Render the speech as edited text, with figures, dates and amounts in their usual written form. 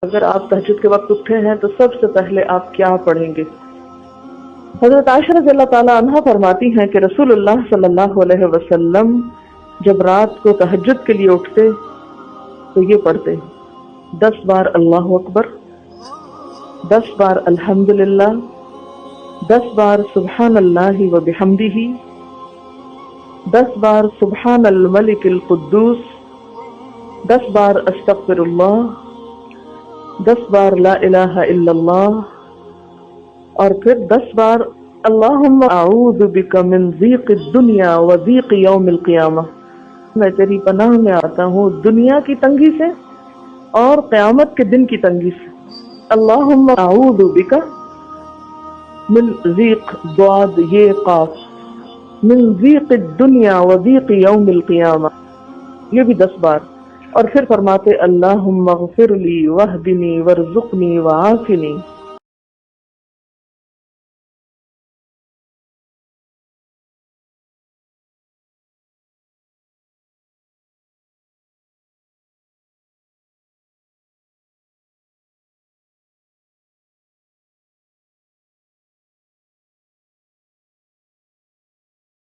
اگر آپ تہجد کے وقت اٹھے ہیں تو سب سے پہلے آپ کیا پڑھیں گے؟ حضرت عائشہ رضی اللہ تعالی عنہا فرماتی ہیں کہ رسول اللہ صلی اللہ علیہ وسلم جب رات کو تہجد کے لیے اٹھتے تو یہ پڑھتے 10 بار اللہ اکبر، 10 بار الحمدللہ، 10 بار سبحان اللہ و بحمدہ، 10 بار سبحان الملک القدوس، 10 بار استغفر اللہ، 10 بار لا الہ الا اللہ، اور پھر 10 بار اللہم اعوذ بک من ضیق الدنیا و ضیق یوم القیامہ، میں تیری پناہ میں آتا ہوں دنیا کی تنگی سے اور قیامت کے دن کی تنگی سے۔ اللہم اعوذ بک من ضیق ضاد یہ قاف، من ضیق الدنیا و ضیق یوم القیامہ، یہ بھی 10 بار، اور پھر فرماتے اللہم اغفر لی واہدنی وارزقنی وعافنی۔